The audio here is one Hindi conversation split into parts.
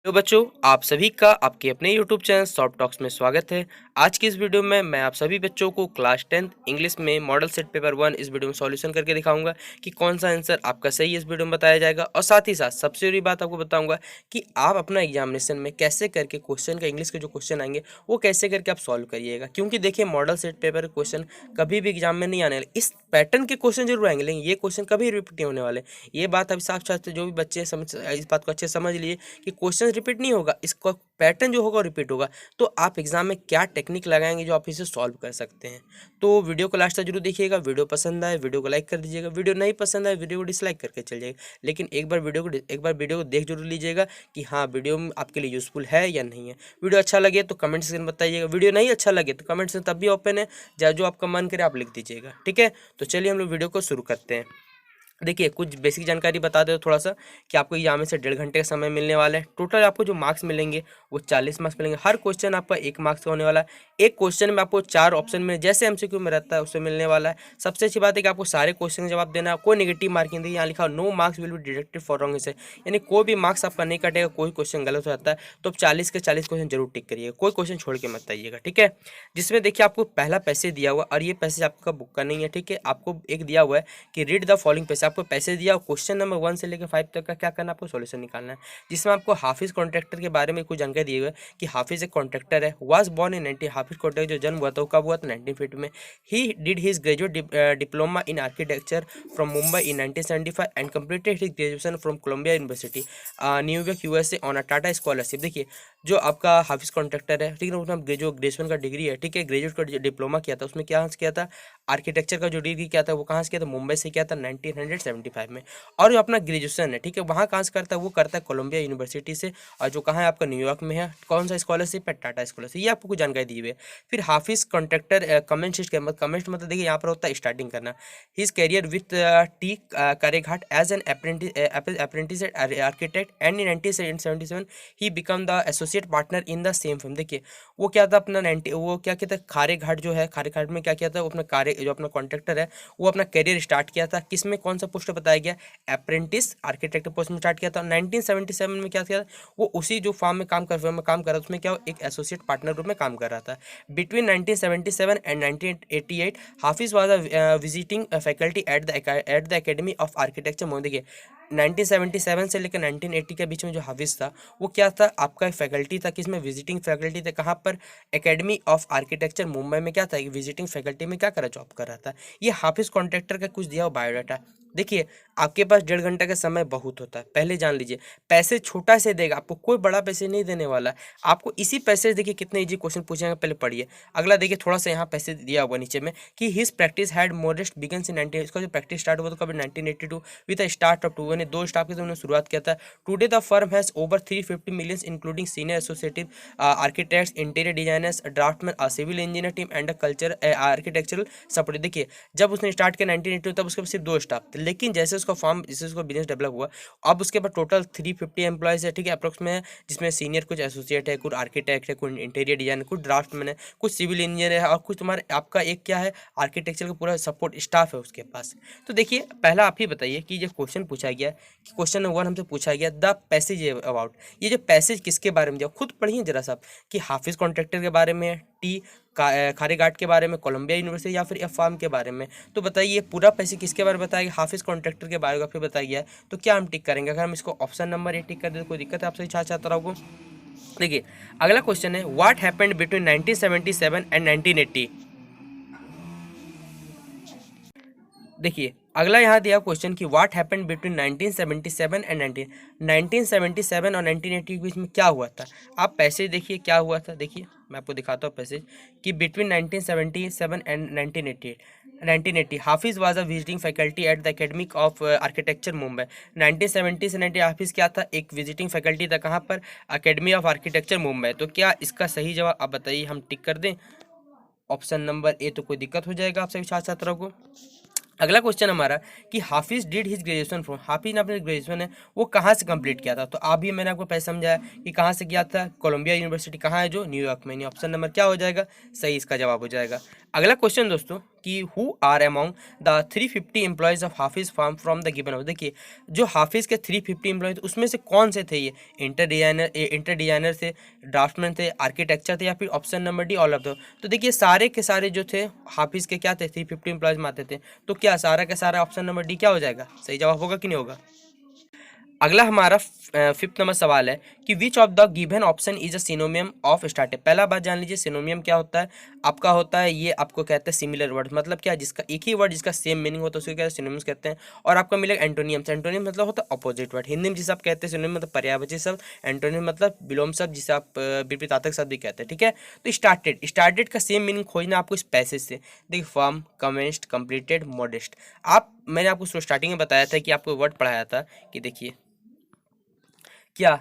तो बच्चों, आप सभी का आपके अपने YouTube चैनल सॉफ्ट टॉक्स में स्वागत है। आज की इस वीडियो में मैं आप सभी बच्चों को क्लास 10th इंग्लिश में मॉडल सेट पेपर 1 इस वीडियो में सॉल्यूशन करके दिखाऊंगा कि कौन सा आंसर आपका सही इस वीडियो में बताया जाएगा। और साथ ही साथ सबसे बड़ी बात आपको बताऊंगा कि आप अपना एग्जामिनेशन में कैसे करके क्वेश्चन का इंग्लिश के जो क्वेश्चन आएंगे वो कैसे करके आप सॉल्व करिएगा। क्योंकि देखिए, मॉडल सेट पेपर क्वेश्चन कभी भी एग्जाम में नहीं आने वाले। इस पैटर्न के क्वेश्चन जरूर आएंगे, लेकिन ये क्वेश्चन कभी रिपीट नहीं होने वाले। ये बात अभी साफ साफ जो भी बच्चे समझ इस बात को अच्छे से समझ लिए कि क्वेश्चन रिपीट नहीं होगा, इसका पैटर्न जो होगा रिपीट होगा। तो आप एग्जाम में क्या टेक्निक लगाएंगे जो आप इसे सॉल्व कर सकते हैं। तो वीडियो को लास्ट तक जरूर देखिएगा। वीडियो पसंद आए वीडियो को लाइक कर दीजिएगा, वीडियो नहीं पसंद आए वीडियो को डिसलाइक करके चल जाएगा। लेकिन एक बार वीडियो को देख जरूर लीजिएगा कि हाँ, वीडियो में आपके लिए यूजफुल है या नहीं है। वीडियो अच्छा लगे तो कमेंट सेक्शन में बताइएगा, वीडियो नहीं अच्छा लगे तो कमेंट सेक्शन तब भी ओपन है, जो आपका मन करे आप लिख दीजिएगा। ठीक है, तो चलिए हम लोग वीडियो को शुरू करते हैं। देखिए, कुछ बेसिक जानकारी बता दो थोड़ा सा कि आपको एग्जाम में से 1.5 घंटे का समय मिलने वाला है। टोटल आपको जो मार्क्स मिलेंगे वो 40 मार्क्स मिलेंगे। हर क्वेश्चन आपका 1 मार्क्स का होने वाला है। एक क्वेश्चन में आपको 4 ऑप्शन में, जैसे एमसीक्यू में रहता है उससे मिलने वाला है। सबसे अच्छी बात है कि आपको सारे क्वेश्चन का जवाब देना है। कोई नेगेटिव मार्किंग नहीं, यहाँ लिखा no marks will be deducted for wrong answer, यानी कोई भी मार्क्स आपका नहीं कटेगा। कोई क्वेश्चन गलत हो जाता है तो आप 40 के 40 क्वेश्चन जरूर टिक करिएगा, कोई क्वेश्चन छोड़ के मत आइएगा। ठीक है, जिसमें देखिए आपको पहला पैसेज दिया हुआ, और ये पैसेज आपका बुक का नहीं है। ठीक है, आपको एक दिया हुआ है कि रीड द फॉलोइंग पैसेज। आपको पैसेज दिया, क्वेश्चन नंबर 1 से लेकर 5 तक का क्या करना है, आपको सॉल्यूशन निकालना है। जिसमें आपको हाफिज कॉन्ट्रैक्टर के बारे में कुछ जानकारी दी हुई है कि हाफिज एक कॉन्ट्रैक्टर है, was born in 19। Hafiz contractor जो जन्म हुआ था वो कब हुआ था, 1950 में। He did his graduate diploma in architecture from Mumbai in 1975 and completed his graduation from Columbia University New York USA on a Tata scholarship. देखिए, जो आपका हाफिज कॉन्ट्रैक्टर है, ठीक है, उसमें जो ग्रेजुएशन का डिग्री है, ठीक है, ग्रेजुएट का डिप्लोमा किया था, उसमें क्या किया था, आर्किटेक्चर का जो डिग्री किया था वो कहाँ से किया था, मुंबई से किया था 1975 में। और जो अपना ग्रेजुएशन है, ठीक है, वहाँ कहाँ से करता है, वो करता है कोलंबिया यूनिवर्सिटी से, और जो कहाँ है आपका न्यूयॉर्क में है। कौन सा स्कॉलरशिप है, टाटा स्कॉलरशिप। ये आपको कुछ जानकारी दी हुई है। फिर हाफिज कॉन्ट्रैक्टर कमेंट कमेंट मतलब देखिए, यहाँ पर होता है स्टार्टिंग करना। His career with T Kareghat as an apprentice architect and in 1977 he become the associate partner in the same film. देखिए, वो क्या था अपना 90, वो क्या कहता है, खारे घाट जो है, खारे घाट में क्या किया था, वो अपना कार्य, जो अपना कॉन्ट्रैक्टर है वो अपना करियर स्टार्ट किया था। किसमें, कौन सा पोस्ट बताया गया, अप्रेंटिस आर्किटेक्ट पोस्ट में स्टार्ट किया था। 1977 में क्या किया, वो उसी जो फार्म में काम कर रहा था उसमें क्या, एक एसोसिएट पार्टनर रूप में काम कर रहा था। Between 1977 and 1988 Hafiz was a visiting faculty at the academy of architecture Modi. देखिए, 1977 से लेकर 1980 के बीच में जो हाफिज था वो क्या था, आपका फैकल्टी था, किसमें, विजिटिंग फैकल्टी था। कहाँ पर, एकेडमी ऑफ आर्किटेक्चर मुंबई में क्या था, विजिटिंग फैकल्टी में क्या कर रहा, जॉब कर रहा था। ये हाफिज कॉन्ट्रैक्टर का कुछ दिया हुआ बायोडाटा। देखिए, आपके पास 1.5 घंटे का समय बहुत होता है, पहले जान लीजिए। पैसे छोटा से देगा आपको, कोई बड़ा पैसे नहीं देने वाला। आपको इसी पैसे से देखिए कितने इजी क्वेश्चन पूछेंगे, पहले पढ़िए। अगला देखिए, थोड़ा सा यहाँ पैसे दिया हुआ नीचे में कि his practice had modest beginnings in 19। इसका जो प्रैक्टिस स्टार्ट हुआ तो कभी 1982 विद अ स्टार्ट ऑफ 2, यानी 2 स्टाफ के साथ उन्होंने शुरुआत किया था। Today the firm has over 350 millions including senior associative architects, interior designers, draftman, civil engineer team and culture architectural support. देखिए, जब उसने स्टार्ट किया 1982 तब उसके पास सिर्फ 2 स्टाफ थे, लेकिन जैसे उसका फॉर्म, जैसे उसका बिजनेस डेवलप हुआ, अब उसके पास टोटल 350 एम्प्लॉयज़ है। ठीक है, अप्रोक्स में, जिसमें सीनियर कुछ एसोसिएट है, कुछ आर्किटेक्ट है, कुछ इंटीरियर डिजाइन, कुछ ड्राफ्टमैन है, कुछ सिविल इंजीनियर है, और कुछ तुम्हारे आपका एक क्या है, आर्किटेक्चर का पूरा सपोर्ट स्टाफ है उसके पास। तो देखिए, पहला आप ही बताइए कि जो क्वेश्चन पूछा गया कि क्वेश्चन नंबर 1 हमसे पूछा गया द पैसेज अबाउट, ये जो पैसेज किसके बारे में दिया, खुद पढ़िए जरा सा कि हाफिज कॉन्ट्रैक्टर के बारे में, टी खारे घाट के बारे में, कोलंबिया यूनिवर्सिटी, या फिर एफ फार्म के बारे में। तो बताइए, पूरा पैसे किसके बारे में बताया गया, हाफिज कॉन्ट्रैक्टर के बारे में फिर बताया गया है। तो क्या हम टिक करेंगे, अगर हम इसको ऑप्शन नंबर ए टिक कर दे तो कोई दिक्कत है आपसे छात्र को। देखिए, अगला क्वेश्चन है, व्हाट हैपेंड बिटवीन 1977 एंड 1980। देखिए, अगला यहाँ दिया क्वेश्चन कि व्हाट हैपेंड बिटवीन 1977 एंड 1977 और 1980 के बीच में क्या हुआ था। आप पैसेज देखिए क्या हुआ था। देखिए, मैं आपको दिखाता हूँ पैसेज कि between 1977 and 1980 Hafiz was a visiting faculty at the academic of architecture Mumbai. 1970 से 19 हाफिज क्या था, एक विजिटिंग फैकल्टी था, कहाँ पर, अकेडमी ऑफ आर्किटेक्चर मुंबई। तो क्या इसका सही जवाब आप बताइए, हम टिक कर दें ऑप्शन नंबर ए, तो कोई दिक्कत हो जाएगा आप सभी छात्रों को। अगला क्वेश्चन हमारा कि हाफिज डिड हिज ग्रेजुएशन फ्रॉम, हाफिज ने अपने ग्रेजुएशन है वो कहाँ से कंप्लीट किया था। तो अभी मैंने आपको पहले समझाया कि कहाँ से किया था, कोलंबिया यूनिवर्सिटी, कहाँ है, जो न्यूयॉर्क में। ऑप्शन नंबर क्या हो जाएगा, सही इसका जवाब हो जाएगा। अगला क्वेश्चन दोस्तों कि who are among the 350 employees of Hafeez firm from the given house. देखिए जो हाफिज के 350 एम्प्लॉयज उसमें से कौन से थे ये, इंटर डिजाइनर थे, ड्राफ्टमैन थे, आर्किटेक्चर थे, या फिर option number D all of दो। तो देखिए सारे के सारे जो थे हाफिज के क्या थे, 350 एम्प्लॉयज में आते थे। तो क्या सारा का सारा ऑप्शन नंबर डी क्या हो जाएगा, सही जवाब होगा कि नहीं होगा। अगला हमारा फिफ्थ नंबर सवाल है कि विच of the given option is a सिनोनियम of startup. पहला बात जान लीजिए सिनोनियम क्या होता है, आपका होता है ये आपको कहते हैं सिमिलर वर्ड, मतलब क्या जिसका एक ही वर्ड जिसका सेम मीनिंग होता है उसको क्या सिनोनिम्स कहते हैं। और आपका मिलेगा एंटोनियम्स, एंटोनियम मतलब होता है अपोजिट वर्ड, हिंदी में जिसे आप कहते हैं सिनोनिम मतलब पर्यायवाची शब्द, एंटोनिम मतलब विलोम शब्द जिसे आप विपरीतार्थक शब्द भी कहते हैं, ठीक है। तो स्टार्टेड का सेम मीनिंग खोजना आपको इस पैसेज से। देखिए फर्म, कमेंस्ड, कंप्लीटेड, मॉडेस्ट। मैंने आपको स्टार्टिंग में बताया था कि आपको वर्ड पढ़ाया था कि देखिए क्या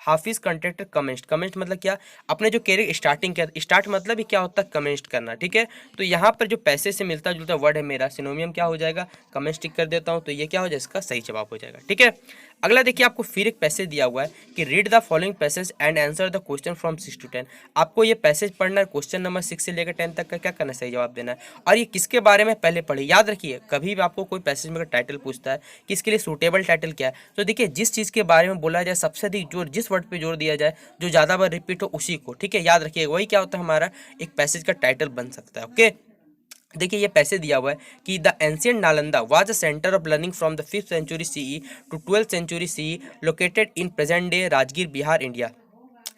हाफिज कंट्रैक्टर कमेंस्ट, कमेंस्ट मतलब क्या, अपने जो कैरियर स्टार्टिंग किया, स्टार्ट मतलब ही क्या होता है कमेंस्ट करना, ठीक है। तो यहाँ पर जो पैसे से मिलता जुलता वर्ड है मेरा सिनोनियम क्या हो जाएगा, कमेंस्ट टिक कर देता हूँ, तो ये क्या हो जाएगा, इसका सही जवाब हो जाएगा, ठीक है। अगला देखिए आपको फिर एक पैसेज दिया हुआ है कि read the following passage and answer the question from 6 to 10। आपको ये पैसेज पढ़ना है, क्वेश्चन नंबर 6 से लेकर 10 तक का क्या करना है, सही जवाब देना है। और ये किसके बारे में पहले पढ़िए, याद रखिए कभी भी आपको कोई पैसेज में अगर टाइटल पूछता है कि इसके लिए सूटेबल टाइटल क्या है, तो देखिए जिस चीज़ के बारे में बोला जाए सबसे अधिक जोर जिस वर्ड पे जोर दिया जाए, जो ज़्यादा बार रिपीट हो उसी को, ठीक है, याद रखिएगा, वही क्या होता है हमारा एक पैसेज का टाइटल बन सकता है, ओके। देखिए ये पैसेज दिया हुआ है कि the ancient Nalanda was a centre of learning from the 5th century CE to 12th century CE located in present day Rajgir Bihar India.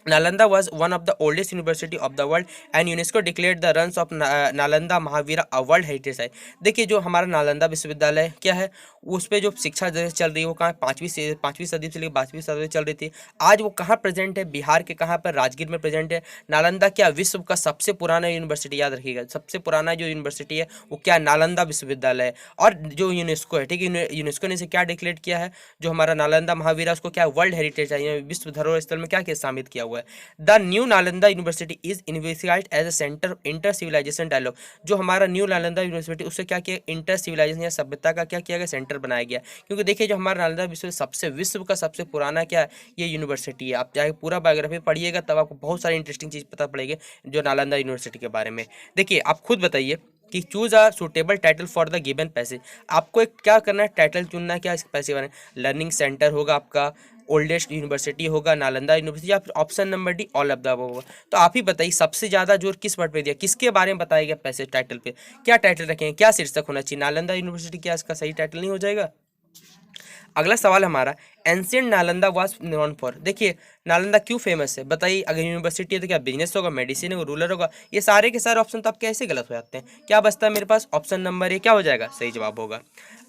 Nalanda was one of the oldest university of the world and UNESCO declared the ruins of Nalanda Mahavira a World Heritage Site। देखिए जो हमारा नालंदा विश्वविद्यालय क्या है, उस पे जो शिक्षा चल रही है वो कहाँ, पाँचवीं सदी से लेकर 12वीं सदी चल रही थी। आज वो कहाँ प्रेजेंट है, बिहार के कहाँ पर, राजगीर में प्रेजेंट है। नालंदा क्या विश्व का सबसे पुराना यूनिवर्सिटी, याद रखिएगा सबसे पुराना जो यूनिवर्सिटी है वो क्या नालंदा विश्वविद्यालय है। और जो यूनेस्को है, ठीक है, यूनेस्को ने इसे क्या डिक्लेयर किया है, जो हमारा नालंदा महावीरा उसको क्या वर्ल्ड हेरिटेज है, विश्व धरोहर स्थल में क्या शामिल किया हुआ है। The new Nalanda university is envisaged as a centre inter civilisation dialogue. जो हमारा न्यू नालंदा यूनिवर्सिटी उससे क्या किया, इंटर सिविलाइजेशन या सभ्यता का क्या किया गया, सेंटर बनाया गया। क्योंकि देखिए जो हमारा नालंदा विश्व का सबसे पुराना क्या ये यूनिवर्सिटी है। आप जाके पूरा बायोग्राफी पढ़िएगा तब आपको बहुत सारी इंटरेस्टिंग चीज़ पता पड़ेगी जो नालंदा यूनिवर्सिटी के बारे में। देखिए आप खुद बताइए कि choose a suitable title for the given passage. आपको एक क्या करना है, टाइटल चुनना है, क्या इस पैसे बारे में, लर्निंग सेंटर होगा आपका, ओल्डेस्ट यूनिवर्सिटी होगा नालंदा यूनिवर्सिटी, या फिर option number D all of the above होगा। तो आप ही बताइए सबसे ज्यादा जोर किस वर्ड पे दिया, किसके बारे में बताया गया पैसेज टाइटल पे, क्या टाइटल रखेंगे, क्या शीर्षक होना चाहिए, नालंदा यूनिवर्सिटी क्या इसका सही टाइटल नहीं हो जाएगा। अगला सवाल हमारा ancient Nalanda was known for. देखिए नालंदा क्यों फेमस है बताइए, अगर यूनिवर्सिटी है तो क्या बिजनेस होगा, मेडिसिन होगा, रूरल होगा, ये सारे के सारे ऑप्शन तो आप कैसे गलत हो जाते हैं। क्या बचता है मेरे पास, ऑप्शन नंबर ए क्या हो जाएगा, सही जवाब होगा।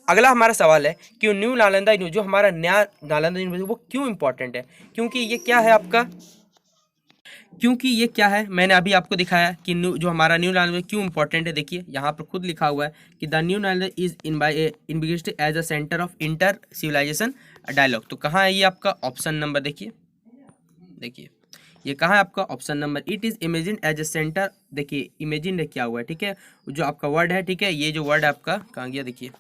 अगला हमारा सवाल है कि न्यू नालंदा जो हमारा नया नालंदा यूनिवर्सिटी वो क्यों इंपॉर्टेंट है, क्योंकि ये क्या है आपका, क्योंकि ये क्या है, मैंने अभी आपको दिखाया कि जो हमारा न्यू नालंदा क्यों इंपॉर्टेंट है। देखिए यहाँ पर खुद लिखा हुआ है कि the new Nalanda is investigated as a centre of inter civilisation dialogue. तो कहाँ है ये आपका ऑप्शन नंबर, देखिए देखिए ये कहाँ है आपका option number, it is imagine as a centre. देखिए इमेजिन क्या हुआ है, ठीक है, जो आपका वर्ड है, ठीक है, ये जो वर्ड है आपका कहाँ गया, देखिए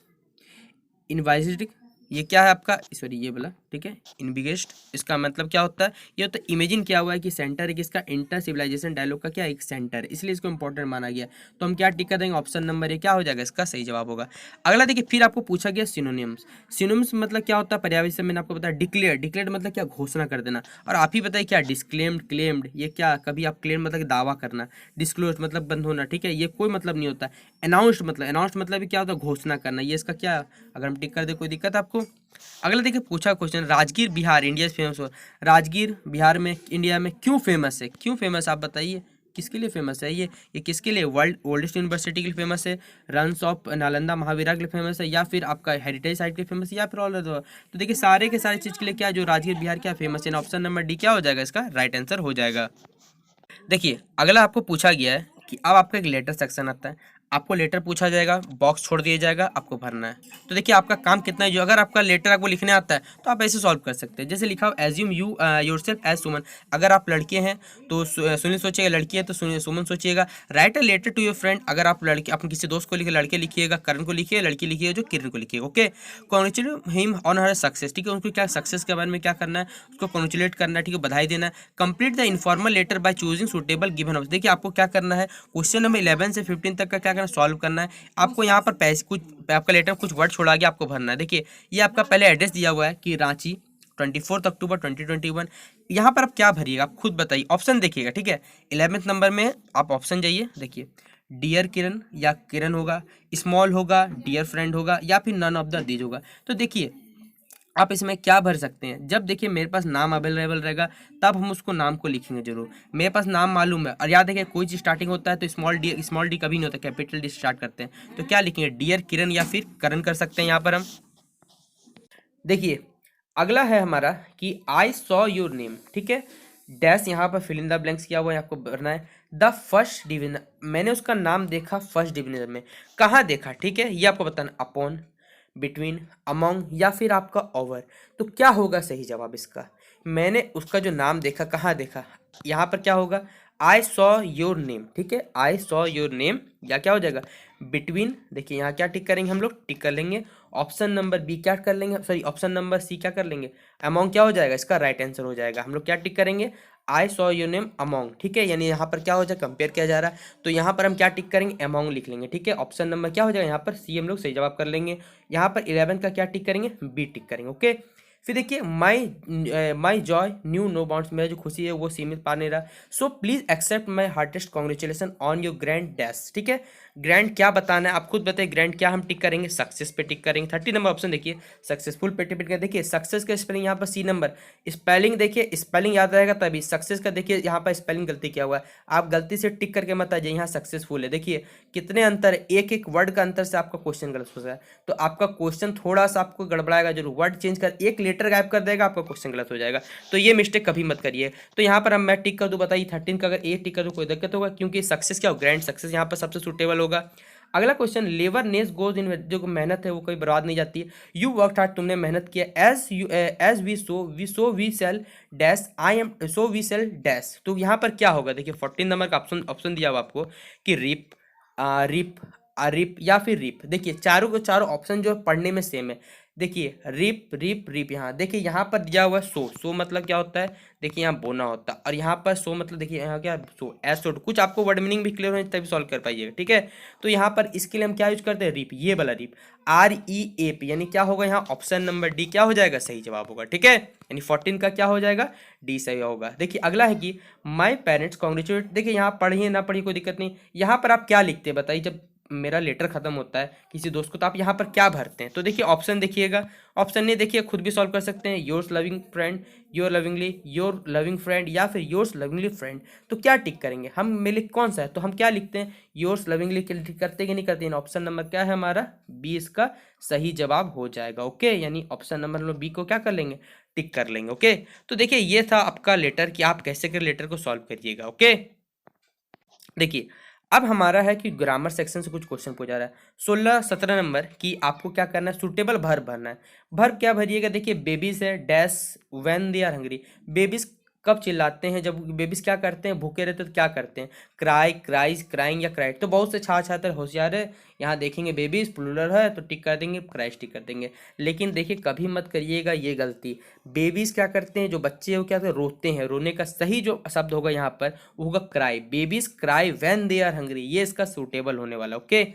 इन्वाइजिटिक, ये क्या है आपका, सॉरी ये बोला, ठीक है, इन्विगेस्ट, इसका मतलब क्या होता है, ये होता है इमेजिन किया हुआ है कि सेंटर है किसका, इंटर सिविलाइजेशन डायलॉग का क्या एक सेंटर है, इसलिए इसको इंपॉर्टेंट माना गया। तो हम क्या टिक कर देंगे, ऑप्शन नंबर ये क्या हो जाएगा, इसका सही जवाब होगा। अगला देखिए फिर आपको पूछा गया सिनोनिम्स। सिनोनिम्स मतलब क्या होता है, पर्यायवाची से मैंने आपको बताया, डिक्लेयर, डिक्लेयर मतलब क्या घोषणा कर देना, और आप ही बताइए क्या डिस्क्लेम्ड, क्लेम्ड, ये क्या, कभी आप क्लेम मतलब दावा करना, डिस्क्लोज मतलब बंद होना, ठीक है, ये कोई मतलब नहीं होता। अनाउंस्ड मतलब क्या होता है, घोषणा करना, ये इसका क्या, अगर हम टिक कर दे कोई दिक्कत आपको। अगला देखिए पूछा question, Rajgir Bihar India famous हो, राजगीर बिहार में इंडिया में क्यों फेमस है, क्यों फेमस आप बताइए, किसके लिए फेमस है ये किसके लिए, वर्ल्ड ओल्डेस्ट यूनिवर्सिटी के लिए फेमस है, रन्स ऑफ नालंदा महावीरा के लिए फेमस है, या फिर आपका हेरिटेज साइट के लिए फेमस है, या फिर ऑल। तो देखिए सारे के सारे चीज़ के लिए क्या जो राजगीर बिहार क्या फेमस है, ऑप्शन नंबर डी क्या हो जाएगा, इसका राइट आंसर हो जाएगा। देखिए अगला आपको पूछा गया है कि अब आपका एक लेटर सेक्शन आता है। आपको लेटर पूछा जाएगा, बॉक्स छोड़ दिया जाएगा, आपको भरना है। तो देखिए आपका काम कितना है, जो अगर आपका लेटर आपको लिखने आता है तो आप ऐसे सॉल्व कर सकते हैं। जैसे लिखा हो एज्यूम यू योरसेल्फ एज सुमन, अगर आप लड़के हैं तो सुनील सोचिएगा, लड़की है तो सुमन सोचिएगा। Write a letter to your friend, अगर आप लड़के अपने किसी दोस्त को लिखे, लड़के लिखिएगा करण को लिखिए, लड़की लिखिएगा जो किरण को लिखिएगा। Okay, congratulate him on her success, ठीक है, उनको क्या सक्सेस के बारे में क्या करना है, उसको कॉन्ग्रेचुलेट करना है, ठीक है, बधाई देना है। Complete the informal letter by choosing suitable given option, देखिए आपको क्या करना है, क्वेश्चन नंबर 11 से 15 तक का क्या करना, सॉल्व करना है। आपको यहाँ पर पैसे कुछ आपका लेटर कुछ वर्ड छोड़ा गया, आपको भरना है। देखिए ये आपका पहले एड्रेस दिया हुआ है कि रांची 24 अक्टूबर 2021, यहाँ पर आप क्या भरिएगा आप खुद बताइए, ऑप्शन देखिएगा, ठीक है। 11वें नंबर में आप ऑप्शन जाइए, देखिए डियर किरण या किरण होगा, स्मॉल होगा, डियर फ्रेंड होगा, या फिर नन ऑफ द दीज होगा। तो देखिए आप इसमें क्या भर सकते हैं, जब देखिए मेरे पास नाम अवेलेबल रहेगा तब हम उसको नाम को लिखेंगे जरूर। मेरे पास नाम मालूम है और याद है कि कोई चीज़ स्टार्टिंग होता है तो स्मॉल डी कभी नहीं होता, कैपिटल डी स्टार्ट करते हैं। तो क्या लिखेंगे, डियर किरण या फिर करण कर सकते हैं यहाँ पर हम। देखिए अगला है हमारा कि आई सॉ योर नेम, ठीक है, डैश यहाँ पर फिल इन द ब्लैंक्स किया हुआ है, आपको भरना है। द फर्स्ट डिवीजन, मैंने उसका नाम देखा फर्स्ट डिवीजन में, कहाँ देखा, ठीक है, ये आपको बताना। अपॉन, बिटवीन, अमोंग या फिर आपका ओवर। तो क्या होगा सही जवाब इसका, मैंने उसका जो नाम देखा कहाँ देखा, यहाँ पर क्या होगा, आई सॉ योर नेम, ठीक है, आई सॉ योर नेम, या क्या हो जाएगा बिटवीन, देखिए यहाँ क्या टिक करेंगे हम लोग, टिक कर लेंगे। ऑप्शन नंबर बी क्या कर लेंगे, सॉरी ऑप्शन नंबर सी क्या कर लेंगे, अमोंग क्या हो जाएगा, इसका राइट आंसर हो जाएगा। हम लोग क्या टिक करेंगे, I saw your name among, ठीक है, यानी यहाँ पर क्या हो जाएगा, कंपेयर किया जा रहा है, तो यहाँ पर हम क्या टिक करेंगे, अमोंग लिख लेंगे, ठीक है। ऑप्शन नंबर क्या हो जाएगा, यहाँ पर सी हम लोग सही जवाब कर लेंगे। यहाँ पर 11 का क्या टिक करेंगे, बी टिक करेंगे। ओके, फिर देखिए my joy knew no bounds, मेरा जो खुशी है वो सीमित पा नहीं रहा। So please accept my heartest congratulation on your grand dash, ठीक है, ग्रैंड क्या बताना है आप खुद बताइए, ग्रैंड क्या हम टिक करेंगे, सक्सेस पे टिक करेंगे। 30 नंबर ऑप्शन देखिए, सक्सेसफुल पे टिक करेंगे। देखिए सक्सेस का स्पेलिंग यहाँ पर सी नंबर, स्पेलिंग देखिए स्पेलिंग याद रहेगा तभी। सक्सेस का देखिए यहाँ पर स्पेलिंग गलती किया हुआ है, आप गलती से टिक करके मत आ जाइए, यहाँ सक्सेसफुल है। देखिए कितने अंतर, एक एक वर्ड का अंतर से आपका क्वेश्चन गलत हो जाए, तो आपका क्वेश्चन थोड़ा सा आपको गड़बड़ाएगा जरूर, वर्ड चेंज कर, एक लेटर गायब कर देगा, आपका क्वेश्चन गलत हो जाएगा। तो ये मिस्टेक कभी मत करिए। तो यहाँ पर हम मैं टिक कर दूँ, बताइए 13 का अगर ए टिक कर दूँ कोई दिक्कत होगा, क्योंकि सक्सेस क्या हो, ग्रैंड सक्सेस यहाँ पर सबसे सुटेबल होगा। अगला question, labour ness goes in, जो मेहनत है वो कोई बर्बाद नहीं जाती है। यू वर्क हार्ड, तुमने मेहनत किया। As we sell dash, I am so we sell dash. तो यहाँ पर क्या होगा, देखिए 14 नंबर का ऑप्शन ऑप्शन दिया हुआ आपको कि रिप, रिप, रिप या फिर रिप। देखिए चारों के चारों ऑप्शन जो पढ़ने में सेम है। देखिए रिप रिप रिप, यहाँ देखिए यहाँ पर दिया हुआ है सो, सो मतलब क्या होता है, देखिए यहाँ बोना होता है, और यहाँ पर सो मतलब देखिए यहाँ क्या सो एज सो, कुछ आपको वर्ड मीनिंग भी क्लियर हो तभी सॉल्व कर पाइएगा, ठीक है। तो यहाँ पर इसके लिए हम क्या यूज करते हैं, रिप, ये वाला रिप, REAP, यानी क्या होगा यहाँ ऑप्शन नंबर डी क्या हो जाएगा, सही जवाब होगा, ठीक है। यानी 14 का क्या हो जाएगा, डी सही होगा। देखिए अगला है कि माई पेरेंट्स कॉन्ग्रेचुलेट, देखिए यहाँ पढ़िए ना पढ़िए कोई दिक्कत नहीं, यहाँ पर आप क्या लिखते हैं बताइए, जब मेरा लेटर खत्म होता है किसी दोस्त को तो आप यहाँ पर क्या भरते हैं। तो देखिए ऑप्शन देखिएगा, ऑप्शन नहीं देखिए खुद भी सॉल्व कर सकते हैं, yours loving friend, your lovingly, your loving friend या फिर योर्स लविंगली फ्रेंड। तो क्या टिक करेंगे हम, मेरे कौन सा है, तो हम क्या लिखते हैं, योर्स लविंगली करते कि नहीं करते हैं। ऑप्शन नंबर क्या है हमारा, बी इसका सही जवाब हो जाएगा। ओके, यानी ऑप्शन नंबर बी को क्या कर लेंगे, टिक कर लेंगे। ओके, तो देखिए ये था आपका लेटर कि आप कैसे कर लेटर को सॉल्व करिएगा। ओके, देखिए अब हमारा है कि ग्रामर सेक्शन से कुछ क्वेश्चन पूछा रहा है 16-17 नंबर कि आपको क्या करना है, सुटेबल वर्ब भरना है। वर्ब क्या भरिएगा, देखिए बेबीज है dash when they are hungry, babies कब चिल्लाते हैं, जब बेबीज क्या करते हैं, भूखे रहते हैं तो क्या करते हैं, क्राई, क्राइज, क्राइंग या क्राइड। तो बहुत से छात्र होशियार है, यहाँ देखेंगे बेबीज प्लूरल है तो टिक कर देंगे, क्राइज टिक कर देंगे। लेकिन देखिए कभी मत करिएगा ये गलती, बेबीज क्या करते हैं, जो बच्चे हैं वो क्या करते हैं, रोते हैं, रोने का सही जो शब्द होगा यहाँ पर वो होगा cry, babies cry when they are hungry, ये इसका सूटेबल होने वाला। ओके,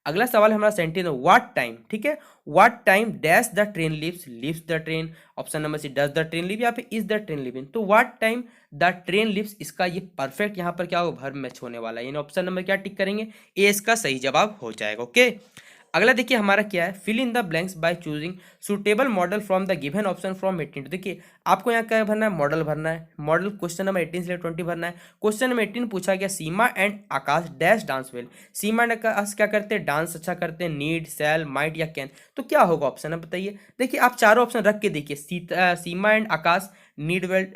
अगला सवाल हमारा सेंटेंस है व्हाट टाइम, ठीक है, what time dash the train leaves, leaves the train. Option number C does the train leave या फिर इज द ट्रेन लिविंग। तो what time the train leaves, इसका ये परफेक्ट यहाँ पर क्या होगा, वर्ब मैच होने वाला है, यानी ऑप्शन नंबर क्या टिक करेंगे, ए इसका सही जवाब हो जाएगा। ओके, अगला देखिए हमारा क्या है, fill in the blanks by choosing suitable modal from the given option from 18। देखिए आपको यहाँ क्या भरना है, मॉडल भरना है, मॉडल क्वेश्चन नंबर 18 से 20 भरना है। क्वेश्चन नंबर 18 पूछा गया Seema and Akash dash dance well, Seema and Akash क्या करते हैं, डांस अच्छा करते हैं, नीड, सेल, माइट या कैन। तो क्या होगा ऑप्शन है बताइए। देखिए आप चारों ऑप्शन रख के देखिए, Seema and Akash need well,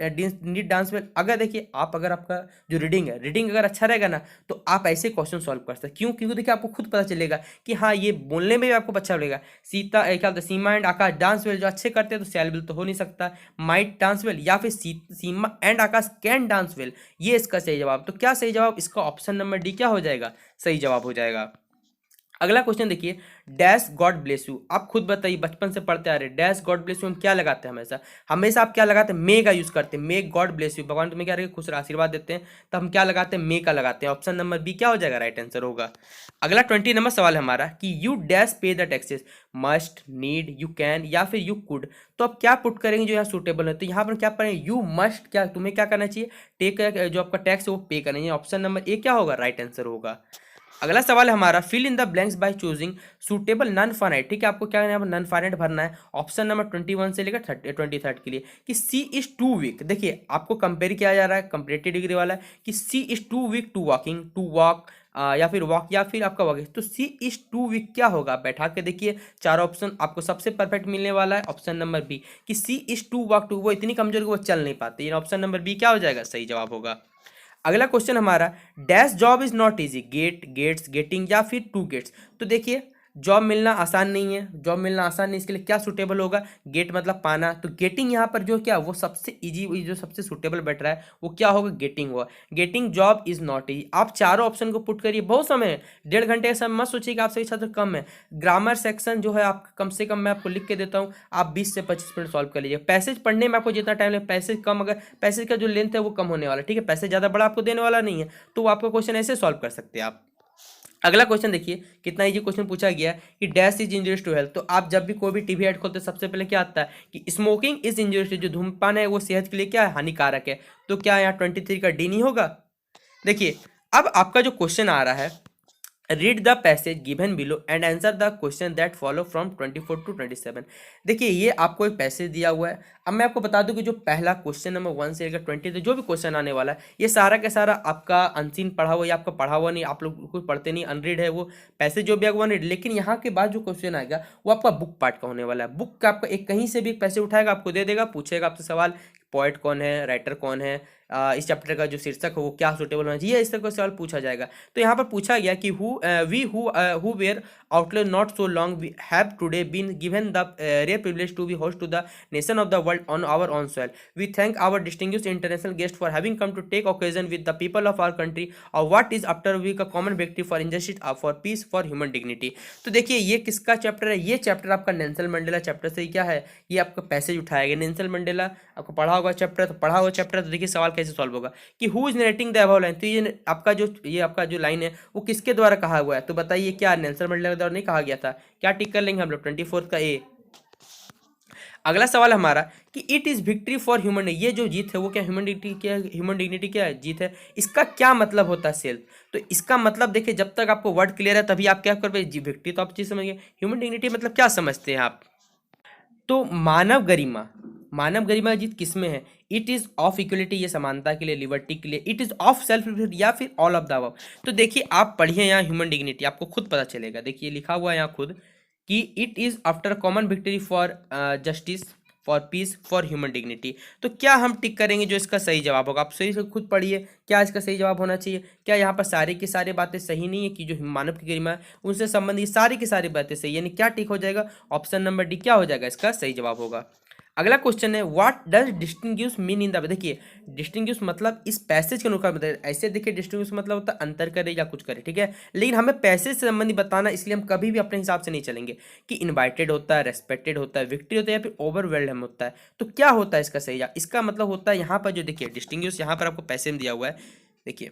need dance well. अगर देखिए आप, अगर आपका जो रीडिंग है, रीडिंग अगर अच्छा रहेगा ना तो आप ऐसे क्वेश्चन सॉल्व कर सकते हैं। क्यों? क्योंकि देखिए आपको खुद पता चलेगा कि हाँ ये बोलने में भी आपको अच्छा लगेगा। सीता क्या बोलते हैं, सीमा एंड आकाश डांस वेल जो अच्छे करते हैं तो शैल विल तो हो नहीं सकता, माइट डांस वेल, या फिर Seema and Akash can dance well, ये इसका सही जवाब। तो क्या सही जवाब? इसका ऑप्शन नंबर डी क्या हो जाएगा? सही जवाब हो जाएगा। अगला क्वेश्चन देखिए, डैश गॉड ब्लेस यू। आप खुद बताइए, बचपन से पढ़ते आ रहे, डैश गॉड ब्लेस यू हम क्या लगाते हैं? हमेशा हमेशा आप क्या लगाते हैं? मे का यूज करते हैं। मे गॉड ब्लेस यू, भगवान तुम्हें क्या रहे, खुश आशीर्वाद देते हैं, तो हम क्या लगाते हैं? मे का लगाते हैं। ऑप्शन नंबर बी क्या हो जाएगा? राइट आंसर होगा। अगला 20 नंबर सवाल है हमारा कि यू डैश पे the taxes, must, need, you can या फिर यू कुड। तो आप क्या पुट करेंगे जो यहाँ सुटेबल है? तो यहाँ पर क्या पढ़ेंगे? यू मस्ट, क्या तुम्हें क्या करना चाहिए? टेक, जो आपका टैक्स है वो पे करना चाहिए। ऑप्शन नंबर ए क्या होगा? राइट आंसर होगा। अगला सवाल है हमारा, fill in the blanks by choosing suitable non finite. ठीक है, आपको क्या करना है? नॉन फाइनाइट भरना है। ऑप्शन नंबर 21 से लेकर 23 के लिए कि सी इज टू वीक। देखिए आपको कंपेयर किया जा रहा है, कंपेरेटिव डिग्री वाला है कि she is too weak to walking, to walk, या फिर वॉक, या फिर आपका वॉक। तो सी इज टू वीक क्या होगा? आप बैठा के देखिए, चार ऑप्शन आपको सबसे परफेक्ट मिलने वाला है। ऑप्शन नंबर बी कि she is to walk to, वो इतनी कमजोर कि वो चल नहीं पाते। ऑप्शन नंबर बी क्या हो जाएगा? सही जवाब होगा। अगला क्वेश्चन हमारा, dash job is not easy, get, gets, getting या फिर टू गेट्स। तो देखिए जॉब मिलना आसान नहीं है, जॉब मिलना आसान नहीं, इसके लिए क्या सुटेबल होगा? गेट मतलब पाना, तो गेटिंग यहाँ पर जो क्या वो सबसे इजी, जो सबसे सुटेबल बैठ रहा है वो क्या होगा? गेटिंग होगा। Getting job is not easy. आप चारों ऑप्शन को पुट करिए, बहुत समय है, 1.5 घंटे का समय, मत सोचिए कि आप सही छात्र कम है। ग्रामर सेक्शन जो है आप कम से कम मैं आपको लिख के देता हूँ, आप 20 से 25 मिनट सॉल्व कर लीजिए। पैसेज पढ़ने में आपको जितना टाइम लगे, पैसेज कम, अगर पैसेज का जो लेंथ है वो कम होने वाला है, ठीक है, पैसेज ज़्यादा बड़ा आपको देने वाला नहीं है, तो वो आपका क्वेश्चन ऐसे सॉल्व कर सकते हैं आप। अगला क्वेश्चन देखिए, कितना इजी क्वेश्चन पूछा गया है कि डैश इज इंजurious टू हेल्थ। तो आप जब भी कोई भी टीवी ऐड खोलते हैं सबसे पहले क्या आता है कि स्मोकिंग इज इंजurious, जो धूम्रपान है वो सेहत के लिए क्या है? हानिकारक है। तो क्या यहाँ 23 का डी नहीं होगा? देखिए अब आपका जो क्वेश्चन आ रहा है, read the passage given below and answer the question that follow from 24 to 27। देखिए ये आपको एक पैसेज दिया हुआ है। अब मैं आपको बता दूं कि जो पहला क्वेश्चन नंबर 1 से लेकर 20 तक जो भी क्वेश्चन आने वाला है, ये सारा का सारा आपका अनसीन पढ़ा हुआ, या आपका पढ़ा हुआ नहीं, आप लोग कुछ पढ़ते नहीं, अनरीड है वो पैसेज जो भी आएगा अनरीड। लेकिन यहाँ के बाद जो क्वेश्चन आएगा वो आपका बुक पार्ट का होने वाला है। बुक का आपका एक कहीं से भी एक पैसे उठाएगा, आपको दे देगा, पूछेगा आपसे सवाल, पोएट कौन है, राइटर कौन है, इस चैप्टर का जो शीर्षक है वो क्या सुटेबल होना चाहिए, इस तरह का सवाल पूछा जाएगा। तो यहाँ पर पूछा गया कि who where outline not so long we have today been given the rare privilege to be host to the nation of the world on our own soil. We thank our distinguished international guest for having come to take occasion with the people of our country और what is after week a common व्यक्ति for injustice, for peace, for human dignity. तो देखिए ये किसका चैप्टर है? ये चैप्टर आपका नेल्सन मंडेला चैप्टर से क्या है, ये आपका पैसेज उठाया गया। नेल्सन मंडेला आपको पढ़ा होगा चैप्टर, तो पढ़ा हुआ चैप्टर, तो देखिए सवाल कैसे सॉल्व होगा कि who is narrating the above line. तो ये आपका जो लाइन है वो किसके द्वारा कहा हुआ है? तो बताइए क्या नेल्सन मंडेला के द्वारा नहीं कहा गया था? क्या टिक कर लेंगे हम लोग? 24 का ए। अगला सवाल हमारा कि it is victory for human, ये जो जीत है वो क्या ह्यूमन डिग्निटी, क्या ह्यूमन डिग्निटी क्या है? जीत है। इसका क्या मतलब होता है? सेल्फ। तो इसका मतलब देखिए जब तक आपको वर्ड क्लियर है तभी आप क्या कर पाए? जी विक्ट्री तो आप चीज समझिए, ह्यूमन डिग्निटी मतलब क्या समझते हैं आप? तो मानव गरिमा, मानव गरिमा जीत किस में है? इट इज ऑफ इक्वलिटी, ये समानता के लिए, लिबर्टी के लिए, इट इज ऑफ सेल्फ या फिर ऑल ऑफ द अबव। तो देखिए आप पढ़िए यहाँ ह्यूमन डिग्निटी, आपको खुद पता चलेगा। देखिए लिखा हुआ है यहाँ खुद कि it is after common victory for justice, for peace, for human dignity. तो क्या हम टिक करेंगे जो इसका सही जवाब होगा? आप सही से खुद पढ़िए, क्या इसका सही जवाब होना चाहिए? क्या यहाँ पर सारी की सारी बातें सही नहीं है कि जो मानव की गरिमा है उनसे संबंधित सारी की सारी बातें सही, यानी क्या टिक हो जाएगा? ऑप्शन नंबर डी क्या हो जाएगा? इसका सही जवाब होगा। अगला क्वेश्चन है what does distinguish mean in the, देखिए डिस्टिंग्विश मतलब इस पैसेज के अनुसार बताइए। ऐसे देखिए डिस्टिंग्विश मतलब होता है अंतर करे या कुछ करे, ठीक है, लेकिन हमें पैसेज से संबंधित बताना, इसलिए हम कभी भी अपने हिसाब से नहीं चलेंगे कि इनवाइटेड होता है, रेस्पेक्टेड होता है, विक्ट्री होता है, या फिर ओवरवेल्ड होता है। तो क्या होता है इसका सही जवाब? इसका मतलब होता है यहाँ पर जो देखिए डिस्टिंग्विश, यहाँ पर आपको पैसे में दिया हुआ है, देखिए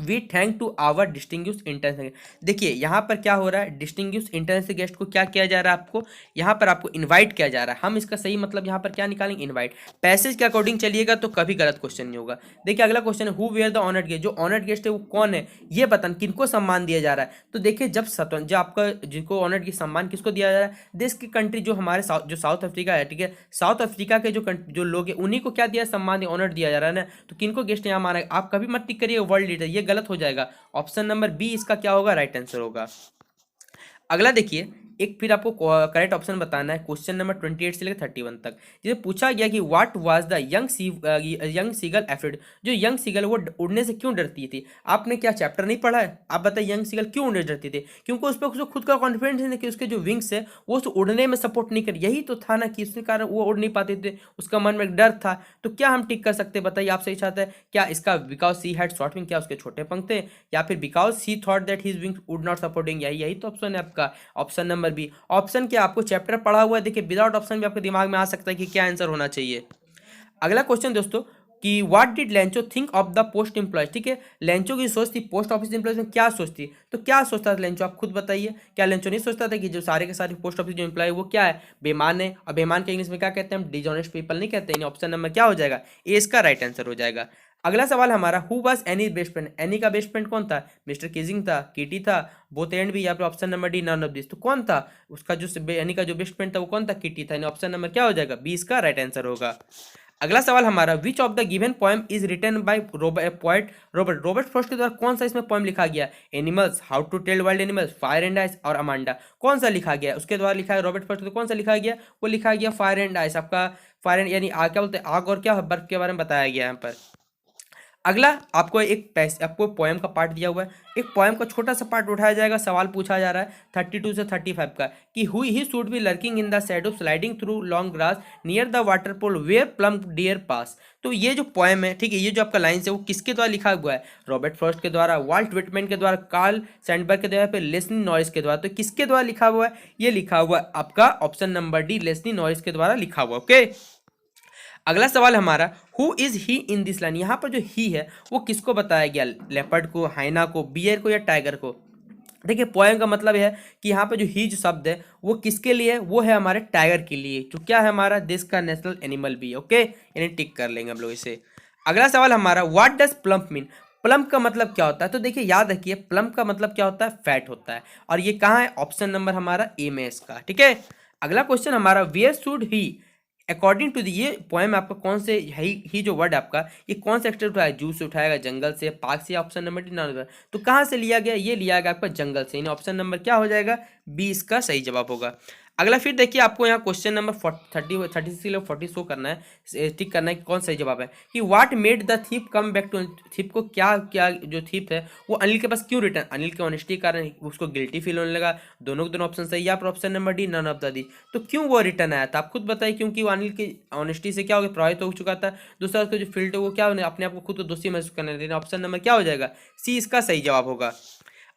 we thank to our distinguish international. देखिए यहाँ पर क्या हो रहा है, डिस्टिंग्विश इंटरनेशनल गेस्ट को क्या किया जा रहा है? आपको यहाँ पर आपको इनवाइट किया जा रहा है। हम इसका सही मतलब यहाँ पर क्या निकालेंगे? इनवाइट। पैसेज के अकॉर्डिंग चलिएगा तो कभी गलत क्वेश्चन नहीं होगा। देखिए अगला क्वेश्चन है who were the honoured guest, जो ऑनर्ड गेस्ट है वो कौन है? ये बताना, किनको सम्मान दिया जा रहा है? तो देखिए जब आपका जिनको ऑनर्ड गेस्ट सम्मान किसको दिया जा रहा है? देश की कंट्री जो हमारे जो साउथ अफ्रीका है, ठीक है, साउथ अफ्रीका के जो लोग हैं उन्हीं को क्या दिया, सम्मान, ऑनर दिया जा रहा है ना। तो किनको गेस्ट यहाँ माना? आप कभी मत टिक करिए वर्ल्ड लीडर, ये गलत हो जाएगा। ऑप्शन नंबर बी इसका क्या होगा? राइट आंसर होगा। अगला देखिए एक फिर आपको करेक्ट ऑप्शन बताना है क्वेश्चन नंबर 28 से लेकर 31 तक। जिसे पूछा गया कि what was the young seagull afraid, जो यंग सीगल वो उड़ने से क्यों डरती थी। आपने क्या चैप्टर नहीं पढ़ा है, आप बताइए यंग सीगल क्यों उड़ने डरती थी। क्योंकि उस पर उसको खुद का कॉन्फिडेंस है कि उसके जो विंग्स है वो उसको उड़ने में सपोर्ट नहीं कर, यही तो था ना कि उसके कारण वो उड़ नहीं पाते थे, उसका मन में एक डर था। तो क्या हम टिक कर सकते बताइए, आप सही चाहते हैं क्या इसका, because she had short wing, क्या उसके छोटे पंख थे, या फिर because she thought that his wings would not supporting, यही तो ऑप्शन है आपका, ऑप्शन नंबर बी। ऑप्शन क्या, आपको चैप्टर पढ़ा हुआ है, देखिए विदाउट ऑप्शन भी आपके दिमाग में आ सकता है कि क्या आंसर होना चाहिए। अगला क्वेश्चन दोस्तों कि what did Lencho think of the post employees, ठीक है, लेंचो की सोच थी पोस्ट ऑफिस एम्प्लॉयज में क्या सोचती, तो क्या सोचता था लेंचो, आप खुद बताइए। क्या लेंचो नहीं सोचता था कि जो सारे के सारे पोस्ट ऑफिस जो एम्प्लॉय वो क्या है, बेईमान है, और बेईमान के इंग्लिश में क्या कहते हैं हम, डिजॉनेस्ट पीपल नहीं कहते हैं। ऑप्शन नंबर क्या हो जाएगा, ए इसका राइट आंसर हो जाएगा। अगला सवाल हमारा, who was any best friend, any का बेस्ट फ्रेंड कौन था, मिस्टर किजिंग था, कीटी था, बोथ एंड भी, या फिर option number D none of this, तो कौन था उसका जो एनी का जो बेस्ट फ्रेंड था वो कौन था, कीटी था। ऑप्शन नंबर क्या हो जाएगा, बी इसका राइट आंसर होगा। अगला सवाल हमारा, which of the given poem is written by poet Robert, Robert Frost के द्वारा कौन सा इसमें पोएम लिखा गया, animals, how to tell wild animals, fire and ice और अमांडा, कौन सा लिखा गया उसके द्वारा लिखा है रॉबर्ट फ्रॉस्ट, तो कौन सा लिखा गया, वो लिखा गया फायर एंड आइस, आपका फायर एंड यानी आग, क्या बोलते हैं आग और क्या बर्फ के बारे में बताया गया यहाँ पर। अगला आपको आपको पोएम का पार्ट दिया हुआ है, एक पोएम का छोटा सा पार्ट उठाया जाएगा, सवाल पूछा जा रहा है 32 से 35 का कि हुई he should be lurking in the shadow sliding through long grass near the waterfall where plum deer pass. तो ये जो पोएम है, ठीक है, ये जो आपका लाइन्स है वो किसके द्वारा लिखा हुआ है, रॉबर्ट फ्रॉस्ट के द्वारा, वाल्ट विटमैन के द्वारा, कार्ल सैंडबर्ग के द्वारा, फिर लेस्ली नॉरिस के द्वारा। तो किसके द्वारा लिखा हुआ है, ये लिखा हुआ है आपका option number D, Leslie Norris के द्वारा लिखा हुआ। ओके, अगला सवाल हमारा, who is he in this line, यहाँ पर जो ही है वो किसको बताया गया, लेपर्ड को, हाइना को, बियर को, या टाइगर को। देखिए पोएम का मतलब है कि यहाँ पे जो ही जो शब्द है वो किसके लिए है, वो है हमारे टाइगर के लिए, जो क्या है हमारा देश का नेशनल एनिमल भी है। ओके, यानी टिक कर लेंगे हम लोग इसे। अगला सवाल हमारा, what does plump mean, plump का मतलब क्या होता है, तो देखिए याद रखिए प्लम्प का मतलब क्या होता है, फैट होता है, और ये कहाँ है, ऑप्शन नंबर हमारा ए में इसका, ठीक है। अगला क्वेश्चन हमारा, where should he, according to the, ये पोएम आपका कौन से ही जो वर्ड आपका ये कौन से एक्सट्रैक्ट उठाया, जू से उठाएगा, जंगल से, पार्क से, ऑप्शन नंबर डी ना, तो कहाँ से लिया गया, ये लिया गया आपका जंगल से, यानी ऑप्शन नंबर क्या हो जाएगा, बी इसका सही जवाब होगा। अगला फिर देखिए आपको यहाँ क्वेश्चन नंबर 40 शो करना है, टिक करना है कि कौन सही जवाब है, कि what made the thief come back to, thief को क्या क्या जो थीप है वो अनिल के पास क्यों रिटर्न, अनिल के ऑनेस्टी के कारण उसको गिल्टी फील होने लगा, दोनों के दोनों ऑप्शन सही, या फिर option number D none of the the, तो क्यों वो रिटर्न आया था, आप खुद बताइए, क्योंकि वो अनिल की ऑनेस्टी से क्या हो गया, प्रभावित हो चुका था, दूसरा उसका जो फील्ड है वो क्या अपने आप को खुद को दोषी महसूस करने देना, ऑप्शन नंबर क्या हो जाएगा, सी इसका सही जवाब होगा।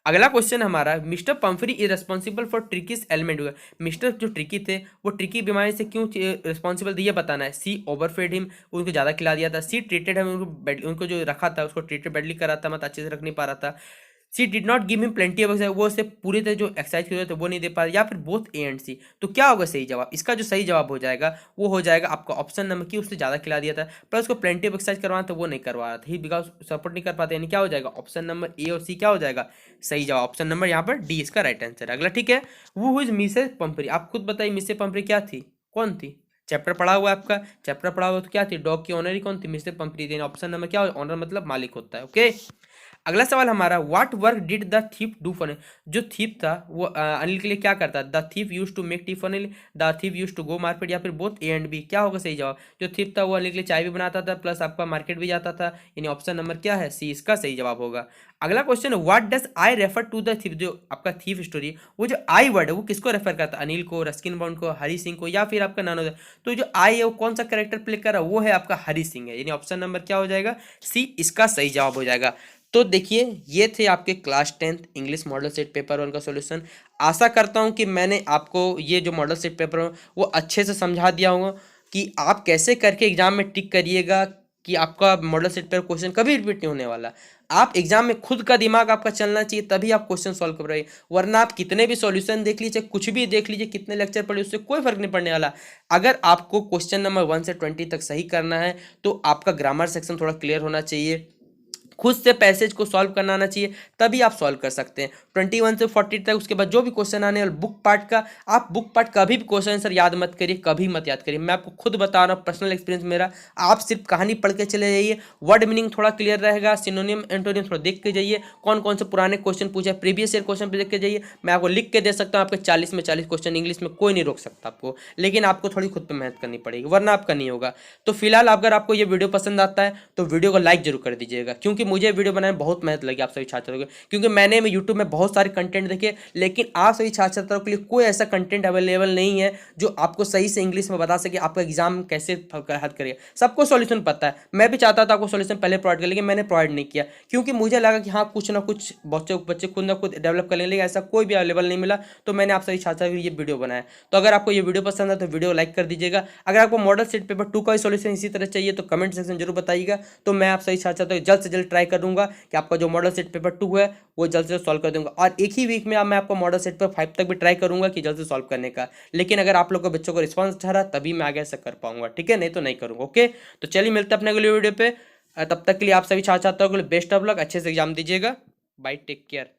अगला क्वेश्चन हमारा, mister Pumphrey is responsible for Tricki's ailment, mister जो ट्रिकी थे वो ट्रिकी बीमारी से क्यों रिस्पॉन्सिबल थे ये बताना है, सी ओवरफेड हिम, उनको ज़्यादा खिला दिया था, सी ट्रीटेड हिम, उनको जो रखा था उसको ट्रीटेड बैडली करा था, मतलब अच्छे से रख नहीं पा रहा था, she did not give him plenty of exercise, वो उसे पूरी तरह जो एक्सरसाइज की जरूरत है वो नहीं दे पा रहा, या फिर बोथ ए एंड सी, तो क्या होगा सही जवाब, इसका जो सही जवाब हो जाएगा वो हो जाएगा आपका ऑप्शन नंबर की, उससे ज़्यादा खिला दिया था प्लस उसको प्लेंटी ऑफ एक्सरसाइज करवाना था वो नहीं करवा रहा था, ही बिकॉज सपोर्ट नहीं कर पाते, यानी क्या हो जाएगा ऑप्शन नंबर ए और सी क्या हो जाएगा सही जवाब, ऑप्शन नंबर यहाँ पर डी इसका राइट आंसर है। अगला ठीक है, वो इज मिसेस पंपरी, आप खुद बताइए मिसेस पंपरी क्या थी, कौन थी, चैप्टर पढ़ा हुआ है आपका, चैप्टर पढ़ा हुआ तो क्या थी, डॉग की ऑनर ही कौन थी, मिसेस पंपरी थी, ऑप्शन नंबर क्या, ऑनर मतलब मालिक होता है। ओके, अगला सवाल हमारा, what work did the thief do for, जो थीप था वो अनिल के लिए क्या करता, the thief use to make tea for Anil, the thief use to go market, या फिर बोथ ए एंड बी, क्या होगा सही जवाब, जो थीप था वो अनिल के लिए चाय भी बनाता था प्लस आपका मार्केट भी जाता था, यानी ऑप्शन नंबर क्या है सी इसका सही जवाब होगा। अगला question, what does I refer to the thief, जो आपका थीप स्टोरी वो जो आई वर्ड है वो किसको रेफर करता है, अनिल को, रस्किन बॉन्ड को, हरी सिंह को, या फिर आपका नानो, तो जो आई है वो कौन सा कैरेक्टर प्ले कर रहा है वो है आपका हरी सिंह है, यानी ऑप्शन नंबर क्या हो जाएगा सी इसका सही जवाब हो जाएगा। तो देखिए ये थे आपके class 10th English model set paper 1 का सॉल्यूशन। आशा करता हूँ कि मैंने आपको ये जो मॉडल सेट पेपर है वो अच्छे से समझा दिया होगा कि आप कैसे करके एग्जाम में टिक करिएगा कि आपका मॉडल सेट पेपर क्वेश्चन कभी रिपीट नहीं होने वाला। आप एग्जाम में खुद का दिमाग आपका चलना चाहिए तभी आप क्वेश्चन सॉल्व कर पाइए, वरना आप कितने भी सॉल्यूशन देख लीजिए, कुछ भी देख लीजिए, कितने लेक्चर पढ़े, उससे कोई फर्क नहीं पड़ने वाला। अगर आपको क्वेश्चन नंबर 1 से 20 तक सही करना है तो आपका ग्रामर सेक्शन थोड़ा क्लियर होना चाहिए, खुद से पैसेज को सॉल्व करना आना चाहिए, तभी आप सॉल्व कर सकते हैं 21 से 40 तक। उसके बाद जो भी क्वेश्चन आने वाले बुक पार्ट का, आप बुक पार्ट कभी भी क्वेश्चन आंसर याद मत करिए, कभी मत याद करिए। मैं आपको खुद बता रहा हूँ, पर्सनल एक्सपीरियंस मेरा। आप सिर्फ कहानी पढ़ के चले जाइए, वर्ड मीनिंग थोड़ा क्लियर रहेगा, सिनोनिम एंटोनिम थोड़ा देख के जाइए, कौन कौन से पुराने क्वेश्चन पूछे, प्रीवियस ईयर क्वेश्चन देख के जाइए। मैं आपको लिख के दे सकता हूँ, आपके 40 में 40 क्वेश्चन इंग्लिश में, कोई नहीं रोक सकता आपको, लेकिन आपको थोड़ी खुद पर मेहनत करनी पड़ेगी, वरना आपका नहीं होगा। तो फिलहाल अगर आपको ये वीडियो पसंद आता है तो वीडियो को लाइक जरूर कर दीजिएगा, क्योंकि मुझे वीडियो बनाने में बहुत मेहनत लगी आप सभी छात्रों को, क्योंकि मैंने यूट्यूब में बहुत सारे कंटेंट देखे, लेकिन आप सभी छात्रों के लिए कोई ऐसा कंटेंट अवेलेबल नहीं है जो आपको सही से इंग्लिश में बता सके आपका एग्जाम कैसे हल करिए। सबको सॉल्यूशन पता है, मैं भी चाहता था आपको सॉल्यूशन पहले प्रोवाइड कर, लेकिन मैंने प्रोवाइड नहीं किया, क्योंकि मुझे लगा कि हाँ कुछ ना कुछ बच्चे खुद ना खुद डेवलप कर लेंगे, लेकिन ऐसा कोई भी अवेलेबल नहीं मिला, तो मैंने आप सभी छात्रों के लिए ये वीडियो बनाया। तो अगर आपको ये वीडियो पसंद है तो वीडियो लाइक कर दीजिएगा। अगर आपको मॉडल सेट पेपर 2 का सॉल्यूशन इसी तरह चाहिए तो कमेंट सेक्शन जरूर बताइएगा, तो मैं आप सही छात्रों को जल्द से जल्द ट्राई करूंगा कि आपका जो मॉडल सेट पेपर 2 है वो जल्द से जल्द सॉल्व कर दूंगा। और एक ही वीक में मैं आपको मॉडल सेट पेपर 5 तक भी ट्राई करूंगा कि जल्द से सॉल्व करने का, लेकिन अगर आप लोग को बच्चों को रिस्पॉन्स अच्छा रहा तभी मैं आगे ऐसा कर पाऊंगा, ठीक है, नहीं तो नहीं करूंगा। ओके, तो चलिए मिलते हैं अपने अगले वीडियो पे। तब तक के लिए आप सभी छात्रों के लिए बेस्ट ऑफ लक, अच्छे से एग्जाम दीजिएगा। Bye, take care.